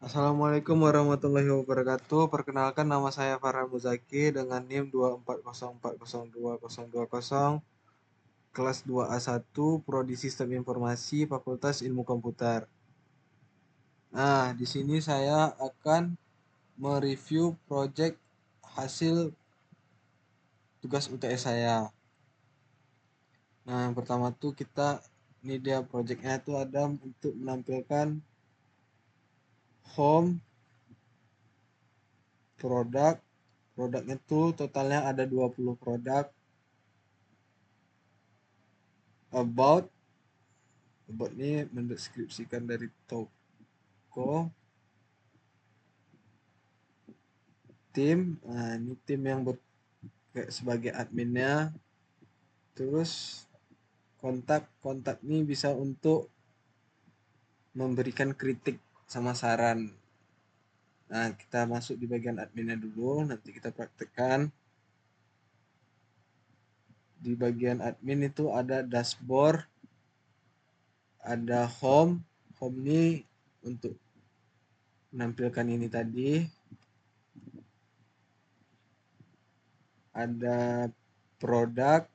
Assalamualaikum warahmatullahi wabarakatuh. Perkenalkan nama saya Farhan Muzaki dengan NIM 240402020, kelas 2A1, Prodi Sistem Informasi, Fakultas Ilmu Komputer. Nah, di sini saya akan mereview project hasil tugas UTS saya. Nah, yang pertama tuh ini dia projectnya tuh ada untuk menampilkan home, produknya tuh totalnya ada 20 produk. About ini mendeskripsikan dari toko, tim. Nah, ini tim yang sebagai adminnya. Terus kontak ini bisa untuk memberikan kritik sama saran. Nah, kita masuk di bagian adminnya dulu, nanti kita praktekkan. Di bagian admin itu ada dashboard, ada home. Home ini untuk menampilkan ini tadi. Ada produk,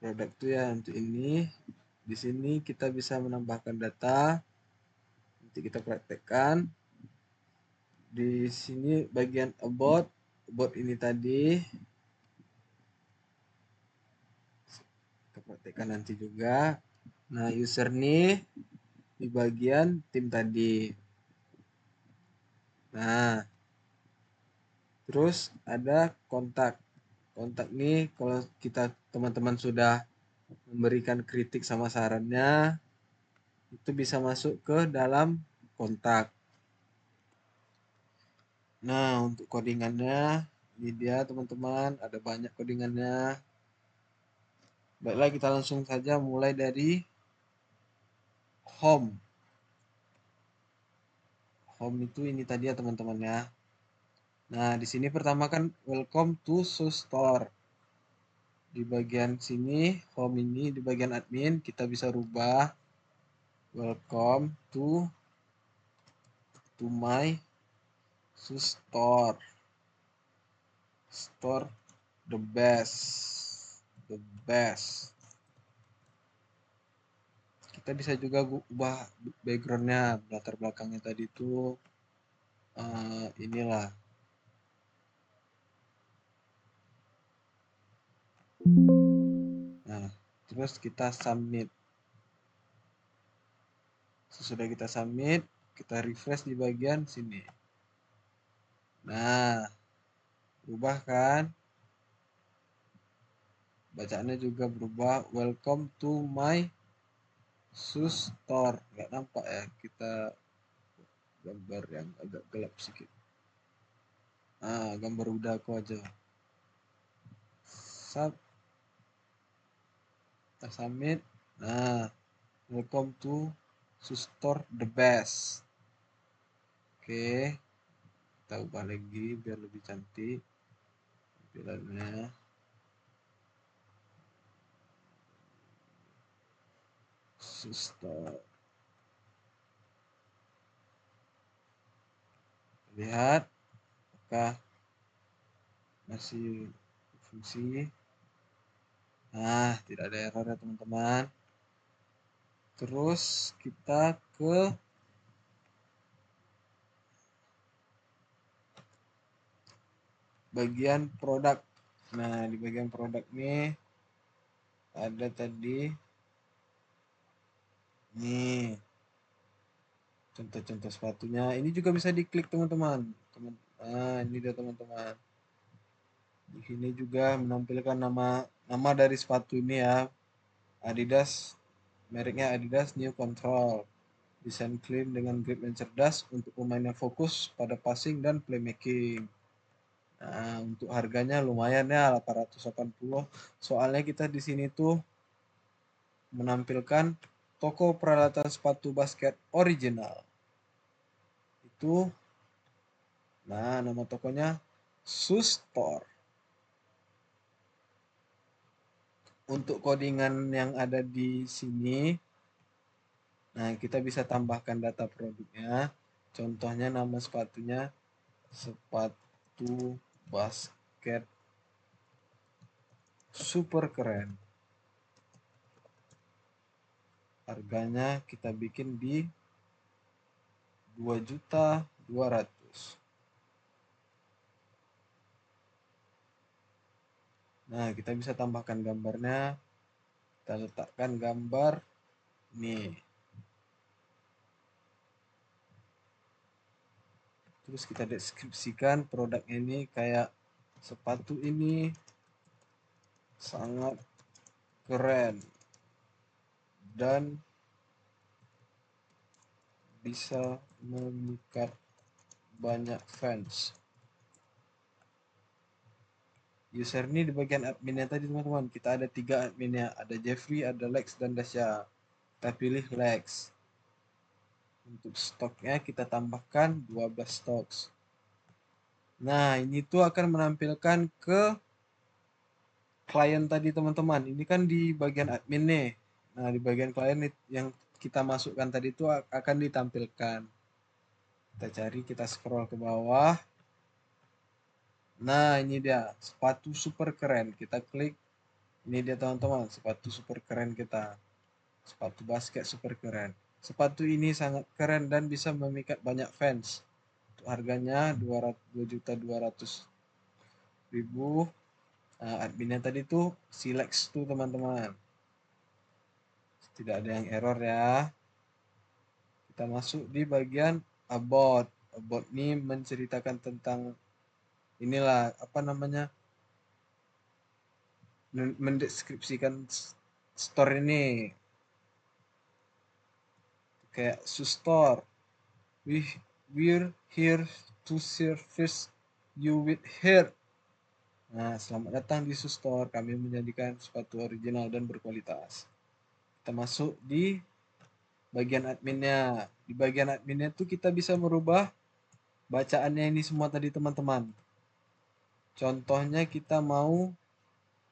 itu ya untuk ini. Di sini kita bisa menambahkan data. Nanti kita praktekkan. Di sini bagian about ini tadi kita praktekkan nanti juga. Nah, user nih di bagian tim tadi. Nah, terus ada kontak nih, kalau kita teman-teman sudah memberikan kritik sama sarannya, itu bisa masuk ke dalam kontak. Nah, untuk codingannya ini dia teman-teman, ada banyak codingannya. Baiklah, kita langsung saja mulai dari home. Home itu ini tadi ya teman-teman ya. Nah, di sini pertama kan welcome to SUSE-Store. Di bagian sini home ini di bagian admin kita bisa rubah welcome to my SUSE-Store. Store the best. Kita bisa juga ubah backgroundnya, latar belakangnya tadi itu inilah. Nah, terus kita submit. Sesudah kita submit, kita refresh di bagian sini. Nah, berubah kan? Bacaannya juga berubah. Welcome to my SUSE-Store. Nggak nampak ya, kita gambar yang agak gelap sedikit. Gambar udah aku aja. Kita submit. Nah, welcome to SUSE-Store the best. Oke, kita ubah lagi biar lebih cantik tampilannya. SUSE-Store. Lihat apakah masih fungsi. Nah, tidak ada error ya teman-teman. Terus kita ke bagian produk. Nah, di bagian produk nih ada tadi nih contoh-contoh sepatunya. Ini juga bisa diklik teman-teman. Nah, ini dia teman-teman. Di sini juga menampilkan nama dari sepatu ini ya. Adidas, mereknya Adidas New Control. Desain clean dengan grip yang cerdas untuk pemain yang fokus pada passing dan playmaking. Nah, untuk harganya lumayan ya 880. Soalnya kita di sini tuh menampilkan toko peralatan sepatu basket original. Itu nama tokonya SUSE-Store. untuk codingan yang ada di sini, nah kita bisa tambahkan data produknya. Contohnya nama sepatunya sepatu basket super keren. Harganya kita bikin di 2.200.000. Nah, kita bisa tambahkan gambarnya. Kita letakkan gambar nih. Terus kita deskripsikan produknya ini kayak sepatu ini sangat keren dan bisa memikat banyak fans. User ini di bagian adminnya tadi teman-teman. Kita ada 3 adminnya. Ada Jeffrey, ada Lex, dan Dasya. Kita pilih Lex. Untuk stoknya kita tambahkan 12 stok. Nah, ini tuh akan menampilkan ke klien tadi teman-teman. Ini kan di bagian admin nih. Nah, di bagian klien yang kita masukkan tadi itu akan ditampilkan. Kita cari, kita scroll ke bawah. Nah, ini dia sepatu super keren. Kita klik. Ini dia teman-teman, sepatu super keren kita. Sepatu basket super keren. Sepatu ini sangat keren dan bisa memikat banyak fans. Untuk harganya 2.200.000. Nah, adminnya tadi tuh Silex tuh teman-teman. Tidak ada yang error ya. Kita masuk di bagian about. About ini menceritakan tentang inilah apa namanya, mendeskripsikan store ini kayak store. We're here to service you with here. Nah, selamat datang di Sustor. Kami menjadikan sepatu original dan berkualitas. Kita masuk di bagian adminnya. Di bagian adminnya tuh kita bisa merubah bacaannya ini semua tadi teman-teman. Contohnya kita mau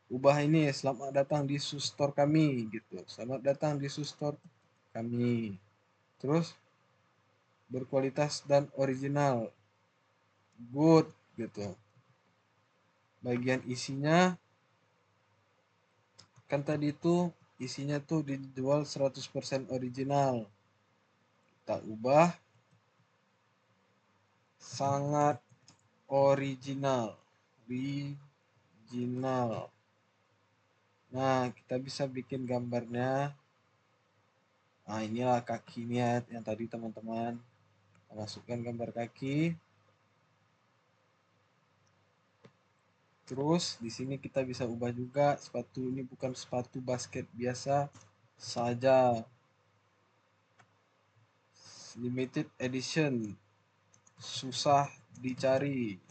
ubah ini, selamat datang di Sustor kami gitu. Selamat datang di Sustor kami. Terus berkualitas dan original. Good gitu. Bagian isinya kan tadi itu isinya tuh dijual 100% original. Kita ubah sangat original. Original. Nah, kita bisa bikin gambarnya. Nah, inilah kakinya yang tadi teman-teman. Kita masukkan gambar kaki. Terus di sini kita bisa ubah juga, sepatu ini bukan sepatu basket biasa saja. Limited edition. Susah dicari.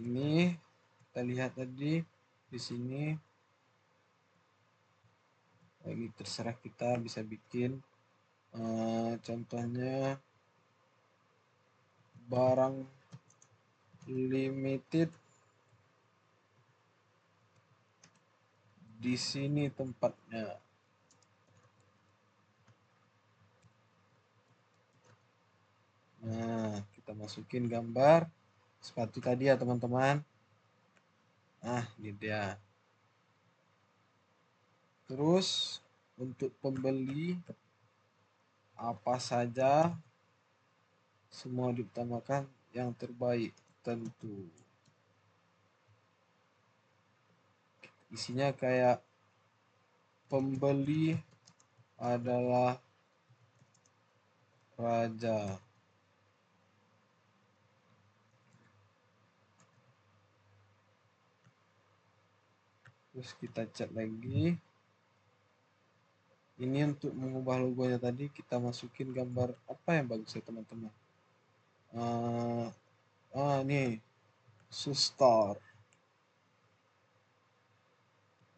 Ini kita lihat tadi di sini. Ini terserah kita bisa bikin contohnya barang limited di sini tempatnya. Nah, kita masukin gambar sepatu tadi ya teman-teman. Nah, ini dia. Terus untuk pembeli apa saja semua diutamakan yang terbaik tentu. Isinya kayak pembeli adalah raja. Terus kita cek lagi. Ini untuk mengubah logonya tadi kita masukin gambar apa yang bagus ya teman-teman. Ini Sustar.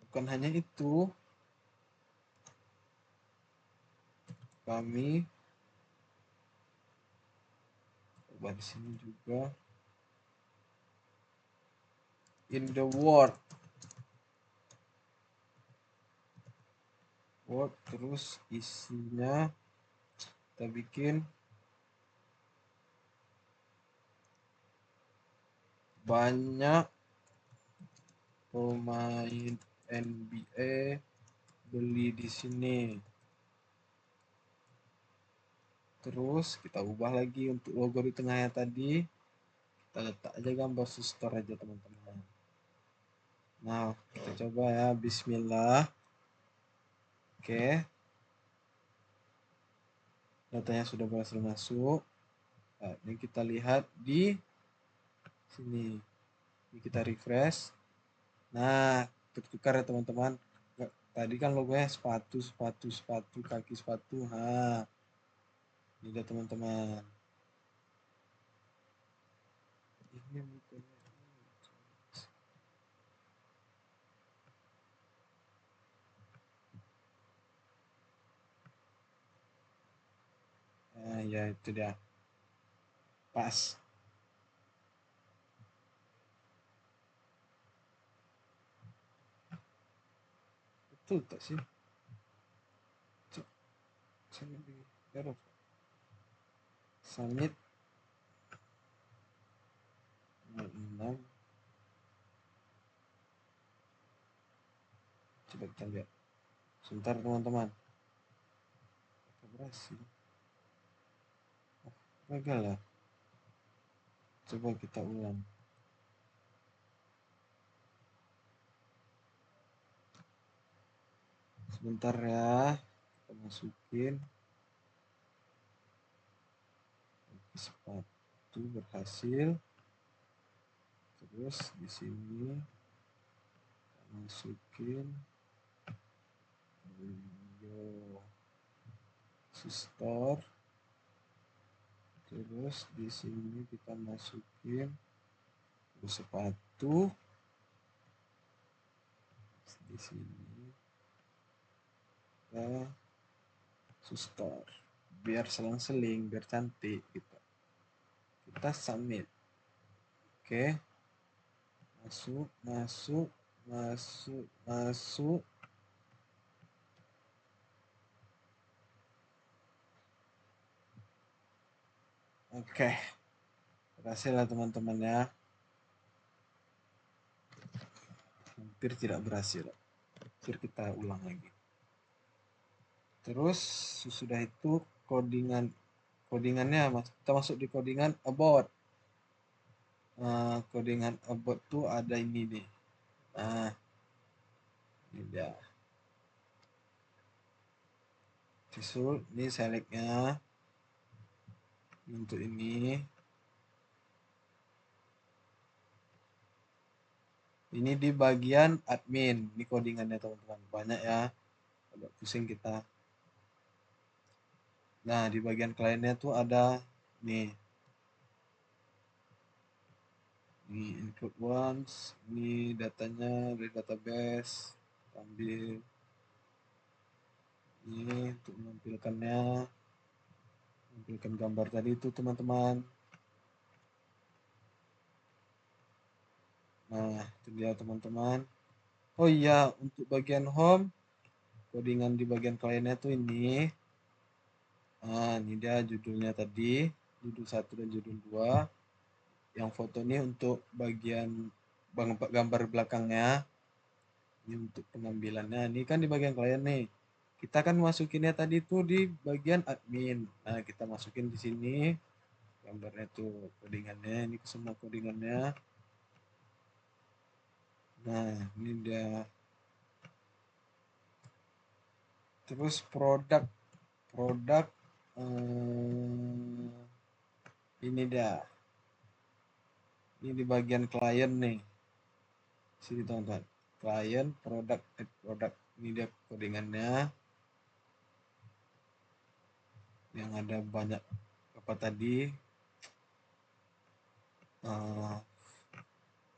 Bukan hanya itu, kami ubah di sini juga in the world. Word, terus isinya kita bikin banyak pemain NBA beli di sini. Terus kita ubah lagi untuk logo di tengahnya tadi. Kita letak aja gambar store aja teman-teman. Nah, kita coba ya. Bismillah. Oke. Datanya sudah berhasil masuk. Nah, ini kita lihat di sini. Ini kita refresh. Nah, tertukar ya teman-teman. Tadi kan logonya sepatu, kaki sepatu. Nah, ini dia teman-teman. Ini bukannya. Nah, ya itu dia. Pas. Betul tak sih? Submit 6. Coba kita lihat. Sebentar teman-teman. Berhasil. Oh, gagal lah. Coba kita ulang. Sebentar ya. Kita masukin. Sepatu berhasil. Terus di sini masukin video store. Terus di sini kita masukin sepatu. Di sini kita store biar selang-seling, biar cantik gitu. Kita submit. Oke. Masuk. Oke. Berhasil lah teman-teman ya. Hampir tidak berhasil. Hampir kita ulang lagi. Terus sesudah itu codingannya kita masuk di codingan about. Codingan about tuh ada ini nih. Nah, ini dia. Tisul, ini selectnya untuk ini. Ini di bagian admin, ini codingannya teman-teman. Banyak ya, agak pusing kita. Nah, di bagian kliennya tuh ada nih. Ini include once, ini datanya dari database, ambil ini untuk menampilkannya, menampilkan gambar tadi itu teman-teman. Nah, itu dia teman-teman. Oh iya, untuk bagian home, codingan di bagian kliennya tuh ini. Nah, ini dia judulnya tadi, judul 1 dan judul 2. Yang foto ini untuk bagian gambar belakangnya. Ini untuk pengambilannya. Ini kan di bagian klien nih. Kita kan masukinnya tadi tuh di bagian admin. Nah, kita masukin di sini gambarnya tuh codingannya. Ini semua codingannya. Nah, ini dia. Terus produk ini dia. Ini di bagian klien nih. Sini teman-teman. Klien, produk. Ini dia codingannya. Yang ada banyak apa tadi?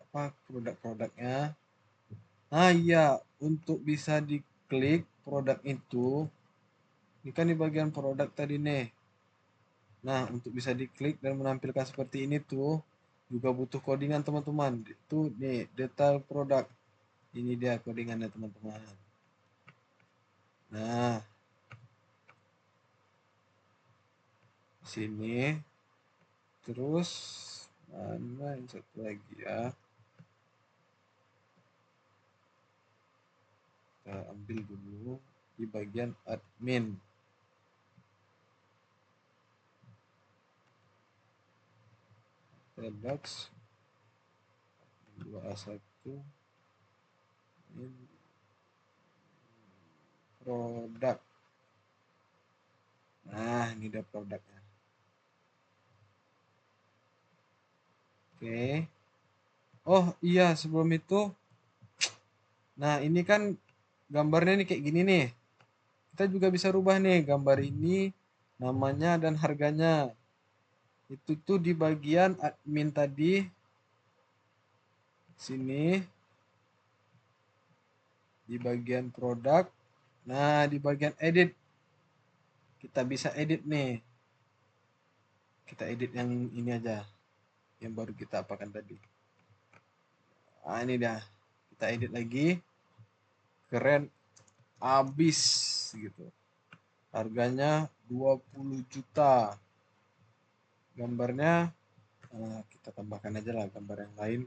Apa produk-produknya? Nah iya, untuk bisa diklik produk itu, ini kan di bagian produk tadi nih. Nah, untuk bisa diklik dan menampilkan seperti ini tuh, juga butuh codingan teman-teman. Itu nih, detail produk. Ini dia codingannya teman-teman. Nah, sini. Terus mana yang satu lagi ya? Kita ambil dulu di bagian admin. Products 2A1 ini produk. Nah, ini dia produknya. Oke. Oh iya, sebelum itu, nah ini kan gambarnya nih kayak gini nih. Kita juga bisa rubah nih gambar ini, namanya dan harganya. Itu tuh di bagian admin tadi, sini, di bagian produk. Nah, di bagian edit, kita bisa edit nih. Kita edit yang ini aja, yang baru kita apakan tadi. Nah, ini dah. Kita edit lagi. Keren abis gitu. Harganya 20 juta. Gambarnya kita tambahkan aja lah gambar yang lain.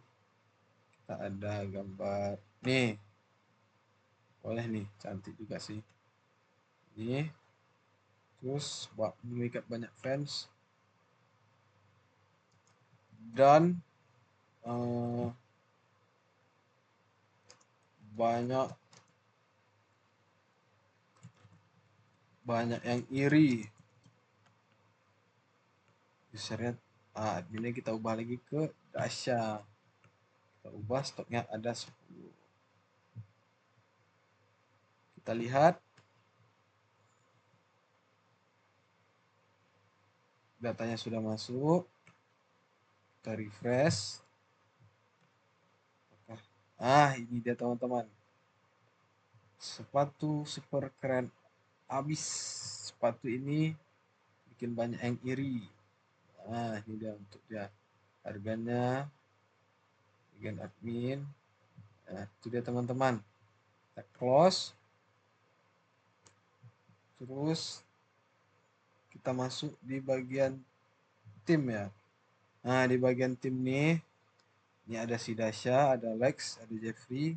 Kita ada gambar nih. Boleh nih, cantik juga sih. Ini. Terus mengikat banyak fans. Dan banyak yang iri. Usernya adminnya kita ubah lagi ke Dasha. Kita ubah stoknya ada 10. Kita lihat datanya sudah masuk. Kita refresh. Ini dia teman-teman. Sepatu super keren abis. Sepatu ini bikin banyak yang iri. Ini dia untuk dia. Harganya bagian admin. Itu dia teman-teman. Kita close. Terus kita masuk di bagian tim ya. Nah, di bagian tim nih, ini ada si Dasha, ada Lex, ada Jeffrey.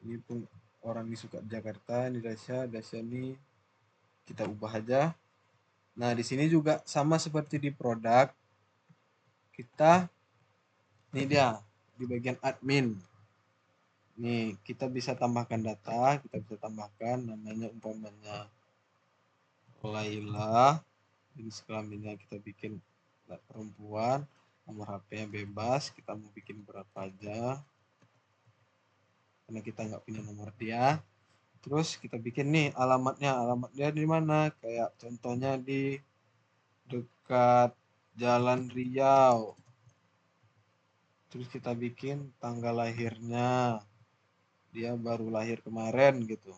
Ini pun orang di suka Jakarta, ini Dasha, Dasha ini kita ubah aja. Nah, di sini juga sama seperti di produk. Kita ini dia di bagian admin. Nih, kita bisa tambahkan data, kita bisa tambahkan namanya umpamanya Laila. Ini kelaminnya kita bikin perempuan, nomor HP-nya bebas, kita mau bikin berapa aja. Karena kita nggak punya nomor dia. Terus kita bikin nih alamatnya di mana? Kayak contohnya di dekat Jalan Riau. Terus kita bikin tanggal lahirnya. Dia baru lahir kemarin gitu.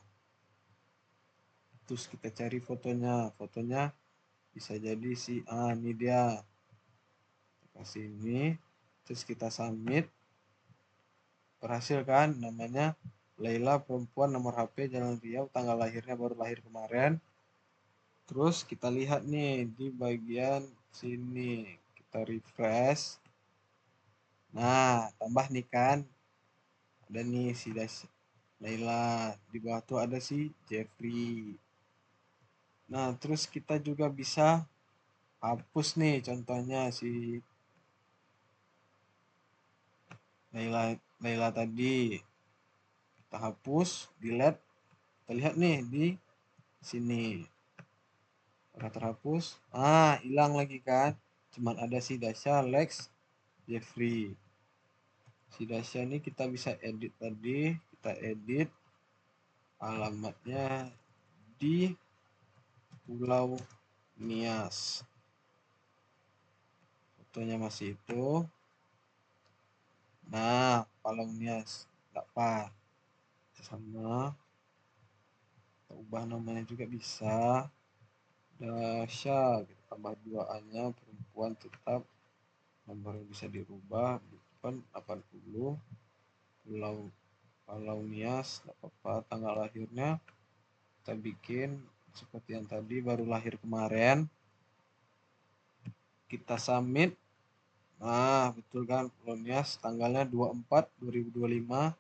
Terus kita cari fotonya. Fotonya bisa jadi ini dia. Kasih ini. Terus kita submit. Berhasil kan? Namanya Laila, perempuan, nomor HP Jalan Riau, tanggal lahirnya baru lahir kemarin. Terus kita lihat nih di bagian sini. Kita refresh. Nah, tambah nih kan. Ada nih si Laila. Di bawah tuh ada si Jeffrey. Nah, terus kita juga bisa hapus nih contohnya si Laila tadi. Kita hapus, delete. Kita lihat nih di sini. Udah terhapus. Hilang lagi kan. Cuman ada si Dasha, Lex, Jeffrey. Si Dasha ini kita bisa edit tadi. Kita edit alamatnya di Pulau Nias. Fotonya masih itu. Nah, Pulau Nias. Nggak pas. Sama. Kita ubah namanya juga bisa. Dasha. Kita tambah 2A-nya. Perempuan tetap. Nomornya bisa dirubah. Depan 80. Pulau Nias. Nggak apa-apa. Tanggal lahirnya Kita bikin seperti yang tadi, baru lahir kemarin. Kita submit. Nah, betul kan, Polonius tanggalnya 24/2025.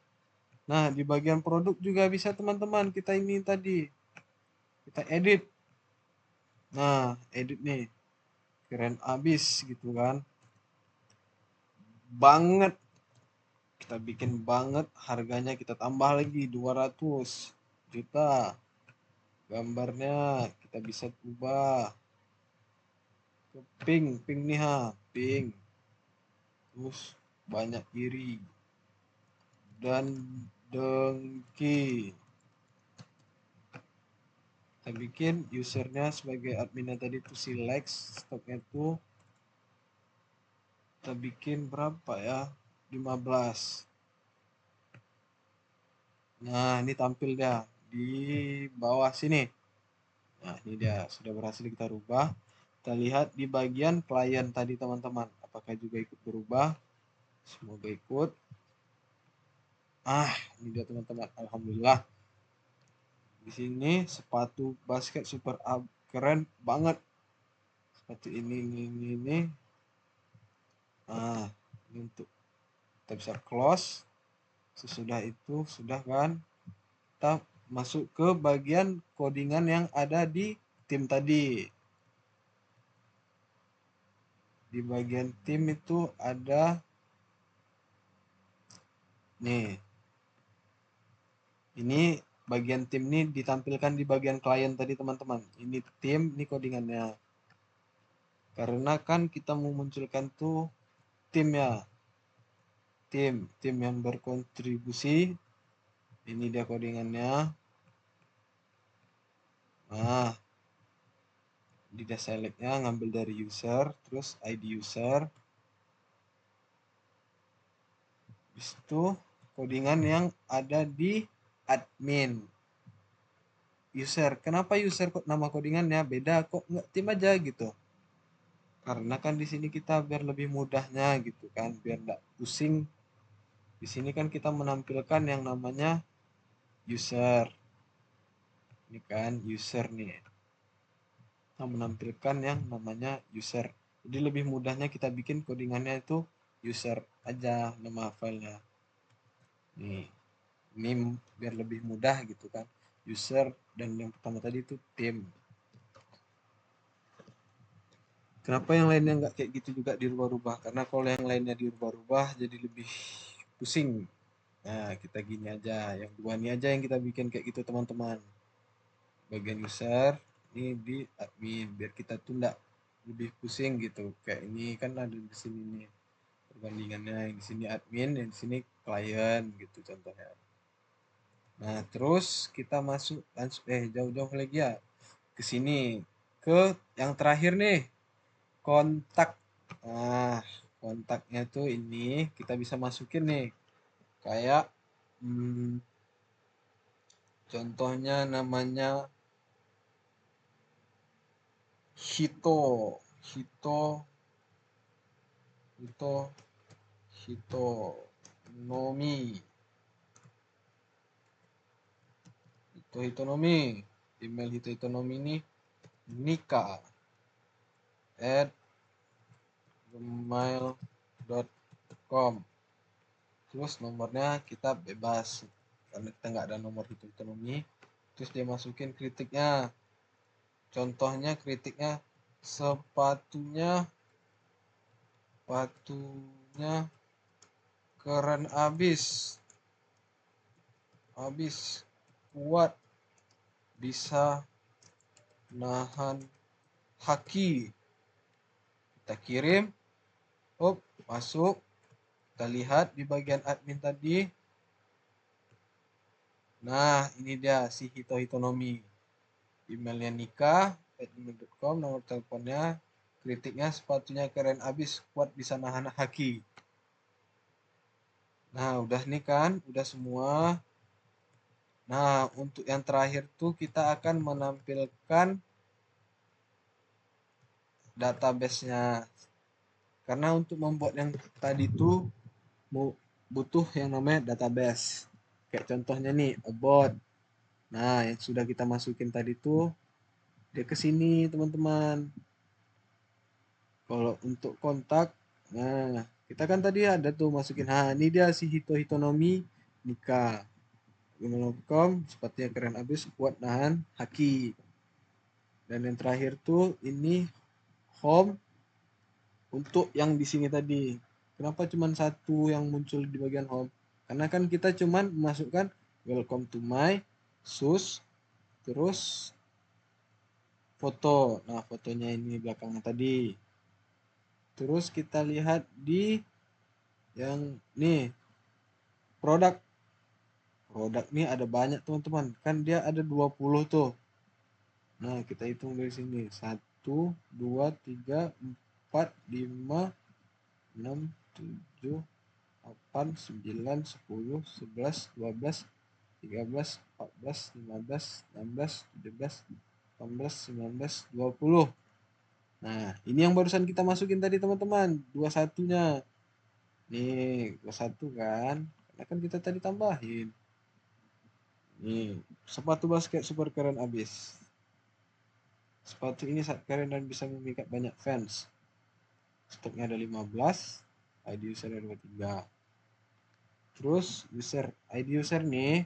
Nah, di bagian produk juga bisa teman-teman, kita ini tadi. Kita edit. Nah, edit nih. Keren abis gitu kan. Banget. Kita bikin banget, harganya kita tambah lagi 200 juta. Gambarnya kita bisa ubah ke pink nih pink. Terus banyak iri dan dengki. Kita bikin usernya sebagai adminnya tadi itu si Lex, stoknya itu kita bikin berapa ya, 15. Nah, ini tampil dia di bawah sini. Nah, ini dia sudah berhasil kita rubah. Kita lihat di bagian klien tadi teman-teman, apakah juga ikut berubah. Semoga ikut. Ini dia teman-teman, alhamdulillah. Di sini sepatu basket super up, keren banget. Sepatu ini. Ini untuk kita bisa close. Sesudah itu sudah kan, kita masuk ke bagian codingan yang ada di tim tadi. Di bagian tim itu ada nih. Ini bagian tim ini ditampilkan di bagian klien tadi teman-teman. Ini tim, ini codingannya. Karena kan kita memunculkan tuh tim ya. Tim yang berkontribusi. Ini dia codingannya. Nah, di data selectnya ngambil dari user, terus ID user. Habis itu codingan yang ada di admin user. Kenapa user kok nama codingannya beda, kok nggak tim aja gitu? Karena kan di sini kita biar lebih mudahnya gitu kan, biar nggak pusing. Di sini kan kita menampilkan yang namanya user. Ini kan user nih. Kita menampilkan yang namanya user. Jadi lebih mudahnya kita bikin codingannya itu user aja nama filenya. Nih, ini biar lebih mudah gitu kan. User dan yang pertama tadi itu tim. Kenapa yang lainnya nggak kayak gitu juga dirubah-rubah? Karena kalau yang lainnya dirubah-rubah jadi lebih pusing. Nah, kita gini aja. Yang dua ini aja yang kita bikin kayak gitu teman-teman. Bagian user, ini di admin. Biar kita tuh nggak lebih pusing gitu. Kayak ini kan ada di sini nih perbandingannya. Yang di sini admin, yang di sini klien gitu contohnya. Nah, terus kita masuk langsung jauh-jauh lagi ya ke sini, ke yang terakhir nih, kontak. Nah, kontaknya tuh ini kita bisa masukin nih. Kayak contohnya namanya Hito, Hito, Hito, Hitonomi, Hitonomi, email Hitonomi ini Nika at gmail.com. Terus nomornya kita bebas karena kita nggak ada nomor Hitonomi. Terus dia masukin kritiknya. Contohnya kritiknya sepatunya keren abis kuat, bisa nahan haki. Kita kirim, masuk. Kita lihat di bagian admin tadi. Nah, ini dia si Hitonomi. Emailnya nika@gmail.com, nomor teleponnya, kritiknya sepatunya keren abis, kuat bisa nahan haki. Nah, udah nih kan, udah semua. Nah, untuk yang terakhir tuh kita akan menampilkan database-nya. Karena untuk membuat yang tadi tuh butuh yang namanya database. Kayak contohnya nih, about. Nah, yang sudah kita masukin tadi tuh dia ke sini, teman-teman. Kalau untuk kontak, nah kita kan tadi ada tuh masukin. Nah, ini dia si Hito Hitonomi nikah. Gmail.com, sepatunya keren abis, kuat nahan haki. Dan yang terakhir tuh ini home untuk yang di sini tadi. Kenapa cuma satu yang muncul di bagian home? Karena kan kita cuman masukkan welcome to my sus, terus foto. Nah, fotonya ini belakangnya tadi. Terus kita lihat di yang nih produk. Produk nih ada banyak teman-teman. Kan dia ada 20 tuh. Nah, kita hitung dari sini. 1, 2, 3, 4, 5, 6, 7, 8, 9, 10, 11, 12, 13, 14, 15, 16, 17, 18, 19, 20. Nah, ini yang barusan kita masukin tadi teman-teman. 21-nya. Nih, 21 kan. Karena kan kita tadi tambahin. Nih, sepatu basket super keren abis. Sepatu ini sangat keren dan bisa memikat banyak fans. Stoknya ada 15, ID user ada 23. Terus ID user nih,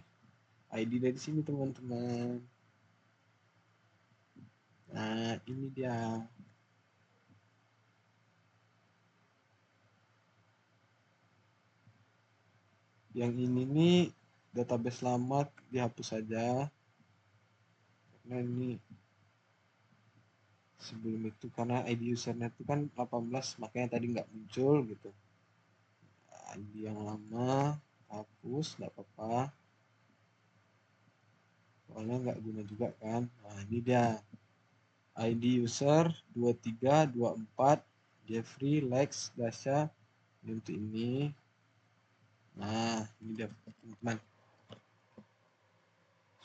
ID dari sini teman-teman. Nah, ini dia. Yang ini nih database lama dihapus saja. Karena ini sebelum itu karena ID usernya itu kan 18 makanya tadi nggak muncul gitu. ID yang lama hapus nggak apa-apa. Soalnya nggak guna juga kan. Nah, ini dia. ID user 2324 Jeffrey Lex Dasha untuk ini. Nah, ini dia teman-teman.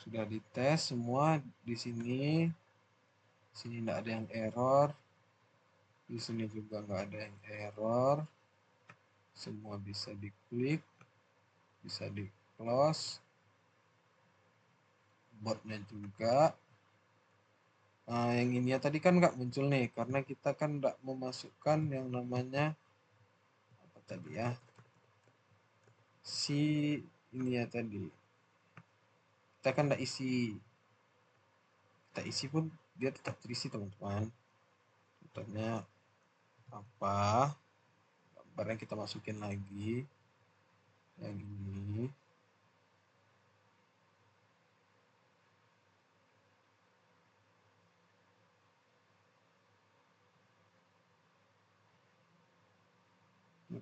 Sudah dites semua di sini. Sini tidak ada yang error. Di sini juga nggak ada yang error. Semua bisa diklik, bisa di close. Botnya juga. Nah, yang ini ya tadi kan nggak muncul nih karena kita kan nggak memasukkan yang namanya apa tadi ya, si ini ya tadi kita kan nggak isi, kita isi pun dia tetap terisi teman-teman. Contohnya apa, gambarnya kita masukin lagi yang ini.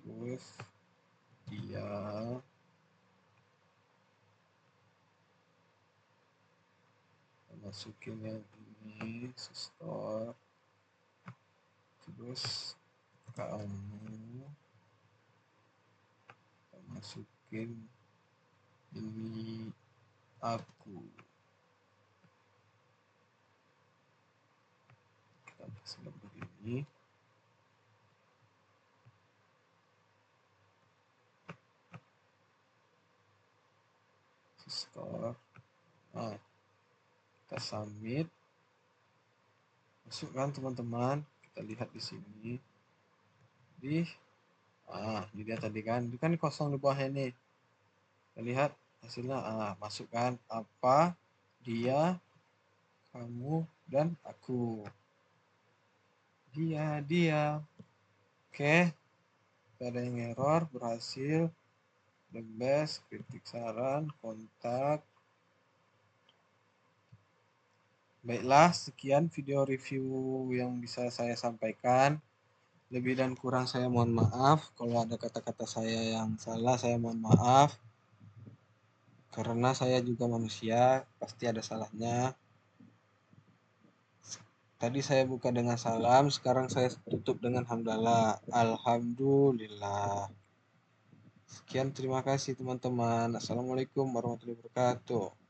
Terus dia masukin yang ini store, terus kamu masukin ini aku, kita kasih gambar ini. Store. Nah, kita submit. Masukkan teman-teman. Kita lihat di sini. Ini dia tadi kan. Ini kan kosong di bawahnya nih. Kita lihat hasilnya. Masukkan apa, dia, kamu, dan aku. Dia. Oke. Tidak ada yang error. Berhasil. The best. Kritik saran. Kontak. Baiklah, sekian video review yang bisa saya sampaikan. Lebih dan kurang saya mohon maaf. Kalau ada kata-kata saya yang salah, saya mohon maaf. Karena saya juga manusia, pasti ada salahnya. Tadi saya buka dengan salam, sekarang saya tutup dengan hamdalah. Alhamdulillah. Sekian, terima kasih teman-teman. Assalamualaikum warahmatullahi wabarakatuh.